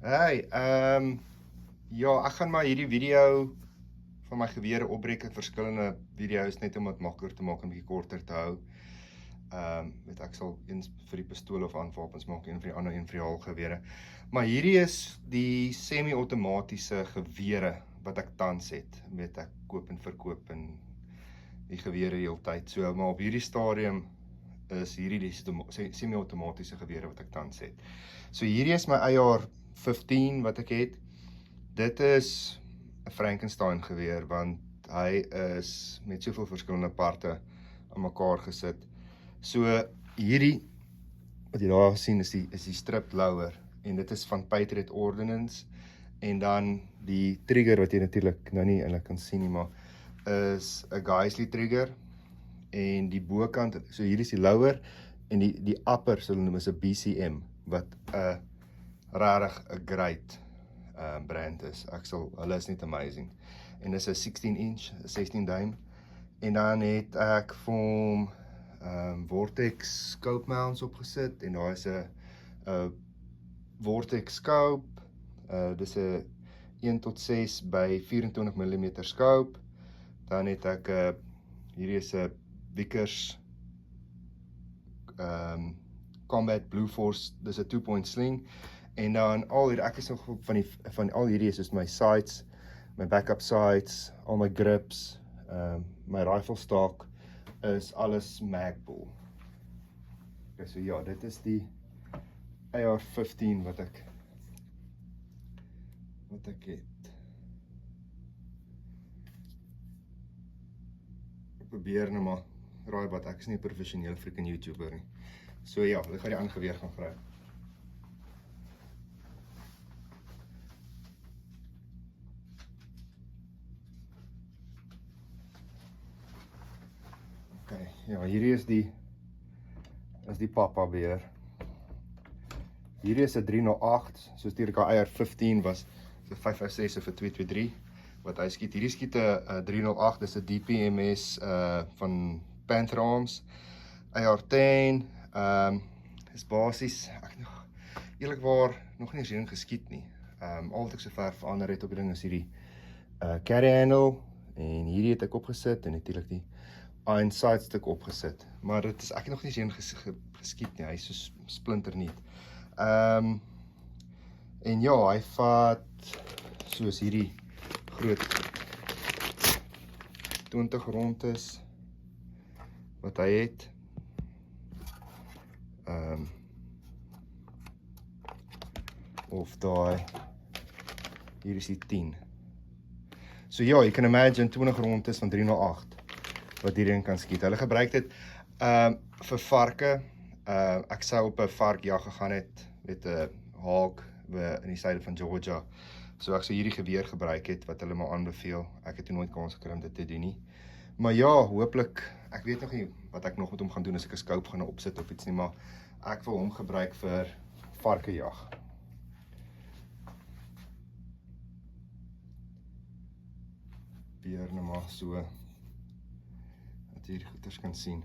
Hey, ja, ek gaan maar hierdie video van my gewere opbreek in verskillende video's net om dit makliker te maak en 'n bietjie korter te hou. Ek sal eens vir die pistool of aanwapens maak, een vir die ander, een vir die haalgewere. Maar hierdie is die semi-outomatiese gewere wat ek tans het. Ek koop en verkoop en die gewere heeltyd. So, maar op hierdie stadium is hierdie die semi-outomatiese gewere wat ek tans het. So hierdie is my AR-15 wat ek het. Dit is 'n Frankenstein geweer want hy is met soveel verskillende parte aan mekaar gesit. So hierdie wat jy daar sien is die strip lower en dit is van Patriot Ordnance en dan die trigger wat jy natuurlik nou nie eintlik kan sien nie, maar is 'n Geissele trigger en die bokant, so hier is die lower en die upper sal noem is 'n BCM wat 'n regtig 'n great brand is. Hulle is net amazing. En dis 'n 16 inch, 16 duim. En dan het ek vir hom Vortex scope mounts opgesit en daar is 'n Vortex scope. Dis 'n 1:6 by 24 mm scope. Dan het ek hierdie is 'n Vickers Combat Blue Force, dis 'n 2-point sling. En dan ek is nog van al hierdie is my sights, my backup sights, al my grips, my rifle stock is alles Magbull. Okay, so ja, dit is die AR-15 wat ek het. Ek probeer nou maar raai wat ek is nie 'n professionele freaking YouTuber nie. So ja, ek gaan die ander geweer gaan gryp. Okay, ja, hierdie is die papa weer. Hierdie is 'n 308, soos die AR-15 was, so 556 of 'n 223 wat hy skiet. Hierdie skiet 'n 308, dis 'n DPMS van Panther Arms. AR-10 is basies, ek nog eerlikwaar nog nie eens hierin geskiet nie. Al wat ek sover verander het op die ding is hierdie carry handle en hierdie het ek opgesit en natuurlik die iron sight stuk opgesit. Maar dit is ek het nog nie eens hierin geskiet nie. Hy is so splinternuut. En ja, hy vat soos hierdie groot 20 rondes wat hy het. Of daai, hier is die 10. So ja, jy kan imagine 20 rondes van 308 wat hierin kan skiet. Hulle gebruik dit vir varke. Ek sou op 'n varkjag gegaan het met 'n haak in die suide van Georgia. So ek sou hierdie geweer gebruik het wat hulle maar aanbeveel. Ek het nooit kans gekry om dit te doen nie. Maar ja, hooplik, ek weet nog nie wat ek nog met hom gaan doen as ek 'n scope gaan opsit of iets nie, maar ek wil hom gebruik vir varkejag. Probeer nou maar so dat jy die goeders kan sien.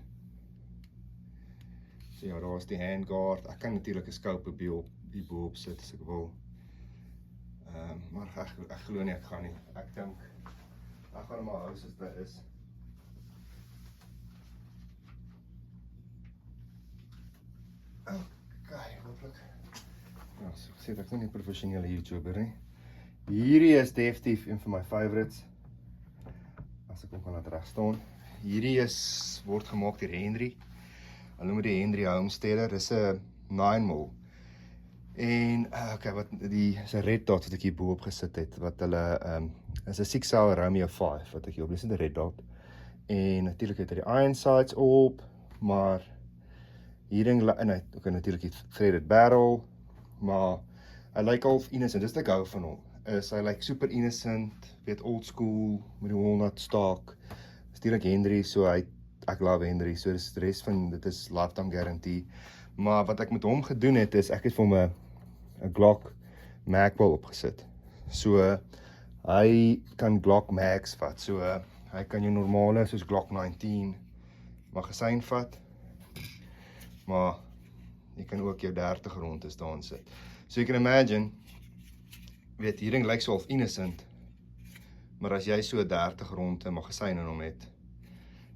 So ja, daar is die handguard. Ek kan natuurlik 'n scope hier bo op sit as ek wil. Maar ek glo nie ek gaan nie. Ek dink ek gaan maar hou soos dit is. Okay, hooplik. Ja, so ek sê ek is nie 'n professionele YouTuber nie. Hierdie is definitief een van my favorites. As ek hom kan laat reg staan. Hierdie word gemaak deur Henry. Hulle noem die Henry Homesteader. Dis 'n 9mm. En okay, wat is 'n red dot wat ek hier bo op gesit het wat hulle is 'n 6-hour Romeo 5 wat ek hier op dis 'n red dot. En natuurlik het hy die iron sights op, maar hierin en hy ook natuurlik die threaded barrel, maar hy lyk half innocent. Dis wat ek hou van hom. Hy lyk super innocent, weet old school met die walnut stock. Natuurlik Henry, so ek love Henry, so dis die res van dit is lifetime guarantee. Maar wat ek met hom gedoen het is ek het vir hom 'n Glock Magpul opgesit. So hy kan Glock Mags vat. So hy kan jou normale soos Glock 19 magasyn vat. Maar jy kan ook jou 30 rondes daarin sit. So you can imagine weet, hierdie lyk so half innocent, maar as jy so 30 ronde magasyn in hom het,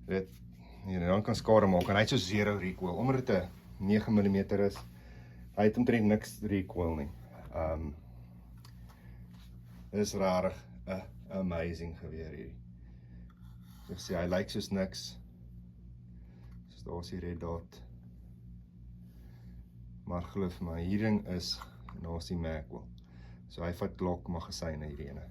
weet, dan kan skade maak, en hy het so 0 recoil, omdat dit 'n 9mm is, hy het omtrent niks recoil nie. Dit is rarig, 'n amazing geweer hierdie. So ek sê, hy lyk soos niks, soos daar is die red dot, maar glo vir my, hierdie ding is, daar is die Magwell, so hy vat Glock magasyne hierdie ene.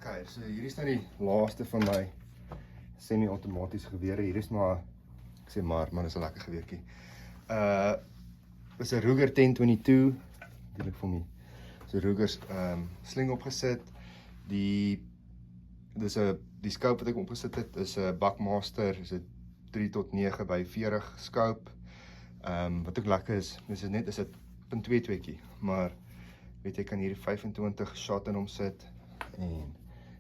Okay, so hier is nou die laaste van my semi-automatiese gewere. Hier is maar, ek sê maar dis 'n lekker geweertjie. Is 'n Ruger 1022, natuurlik vir my. So Rugers sling opgesit. Die scope wat ek opgesit het is 'n Buckmaster, is 'n 3-9 by 40 scope. Wat ook lekker is dit 'n .22tjie, maar weet jy kan hier 25 shot in hom sit en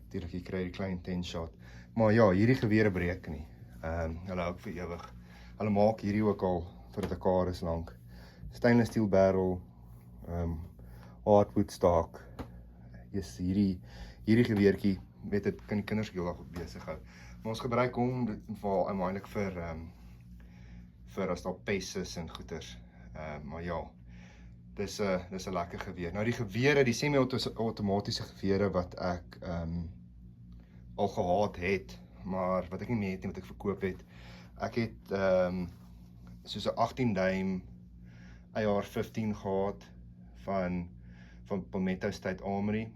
natuurlik jy kry die klein 10 shot. Maar ja, hierdie gewere breek nie. Hulle hou vir ewig. Hulle maak hierdie ook al vir 'n dekade lank. Stainless steel barrel, hardwood stock. Yes, hierdie geweertjie, weet dit kan die kinders heeldag besig hou. Maar ons gebruik hom eintlik vir as daar pes is en goeters. Maar ja, dis 'n lekker geweer. Nou die gewere, die semi-outomatiese gewere wat ek al gehad het, maar wat ek nie meer het nie, wat ek verkoop het. Ek het soos 'n 18 duim AR-15 gehad van Palmetto State Armory,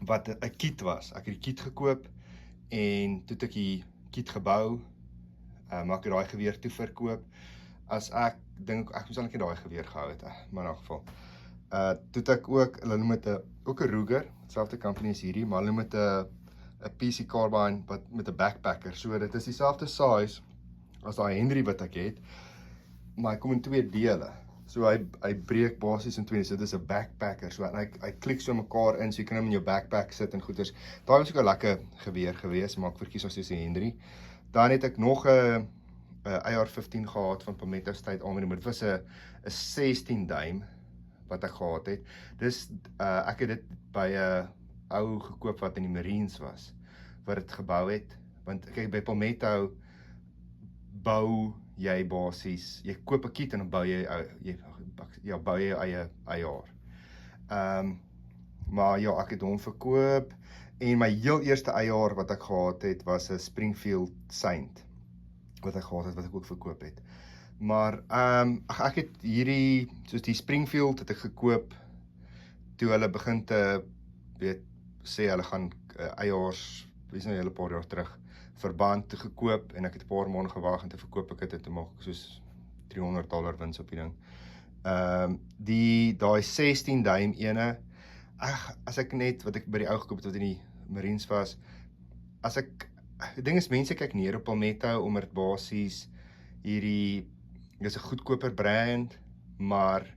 wat 'n kit was. Ek het die kit gekoop en toe het ek die kit gebou, maar ek het daai geweer toe verkoop. As ek dink ek moes eintlik daai geweer gehou het, maar in elk geval. Toe het ek ook, hulle noem dit ook 'n Ruger, dieselfde company as hierdie, maar hulle noem dit 'n PC carbine wat met 'n backpacker. So dit is dieselfde size as daai Henry wat ek het, maar hy kom in 2 dele. So hy breek basies in 2, so dit is 'n backpacker. So hy klik so mekaar in, so jy kan hom in jou backpack sit en goeders. Daai was ook 'n lekker geweer gewees, maar ek verkies nog steeds die Henry. Dan het ek nog 'n AR-15 gehad van Palmetto State Armory, maar dit was 'n 16 duim wat ek gehad het. Dis ek het dit by 'n ou gekoop wat in die Marines was, wat dit gebou het, want kyk by Palmetto bou jy basies, jy koop 'n kit en dan bou jy jou eie AR. Maar ja, ek het hom verkoop en my heel eerste AR wat ek gehad het was 'n Springfield Saint wat ek gehad het, wat ek ook verkoop het. Maar ek het hierdie, soos die Springfield het ek gekoop toe hulle begin te sê hulle gaan AR's, wees nou 'n hele paar jaar terug, verband te gekoop en ek het 'n paar maande gewag en te verkoop ek het en toe maak ek soos $300 wins op die ding. Daai 16 duim ene, as ek net wat ek by die ou gekoop het wat in die Marines was, die ding is mense kyk neer op Palmetto omdat dit basies dis 'n goedkoper brand, maar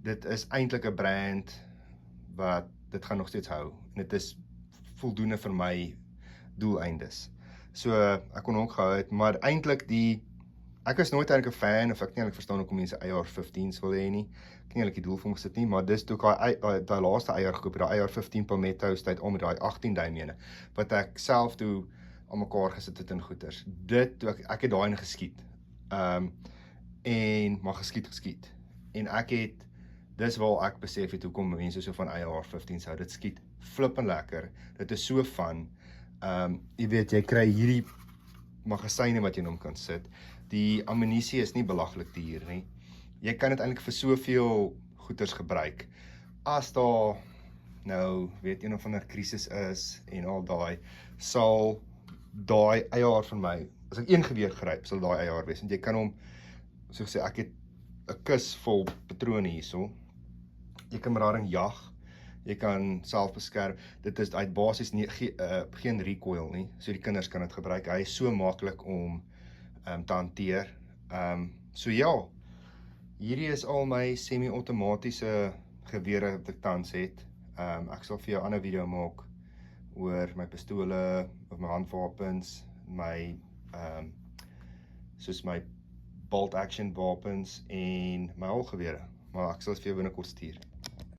dit is eintlik 'n brand wat dit gaan nog steeds hou en dit is voldoende vir my doeleindes. So ek kon ook gehou het, maar eintlik ek is nooit eintlik 'n fan, of ek nie eintlik verstaan hoekom mense AR-15's wil hê nie. Ek nie eintlik die doel vir hom gesit nie, maar dis toe ek daai laaste AR gekoop het, daai AR-15 Palmetto State om met daai 18 duim ene, wat ek self toe aan mekaar gesit het in goeders. Toe ek het daai in geskiet. Maar geskiet. En dis waar ek besef het hoekom mense so van AR-15's hou. Dit skiet flippend lekker. Dit is so fun. Jy weet, jy kry hierdie magasyne wat jy in hom kan sit. Die ammunisie is nie belaglik duur nie. Jy kan dit eintlik vir soveel goeders gebruik. As daar nou, een of ander krisis is en al daai, sal daai AR van my, as ek een geweer gryp, sal daai AR wees. Want jy kan hom, so gesê, ek het 'n kus vol patrone hierso. Jy kan met daarin jag. Jy kan self beskerm. Dit is uit basis geen recoil nie. So die kinders kan dit gebruik. Hy is so maklik om te hanteer. So ja, hierdie is al my semi-automatiese gewere wat ek tans het. Ek sal vir jou 'n ander video maak oor my pistole, of my handwapens, soos my bolt action wapens en my halgewere. Maar ek sal dit vir jou binnekort stuur.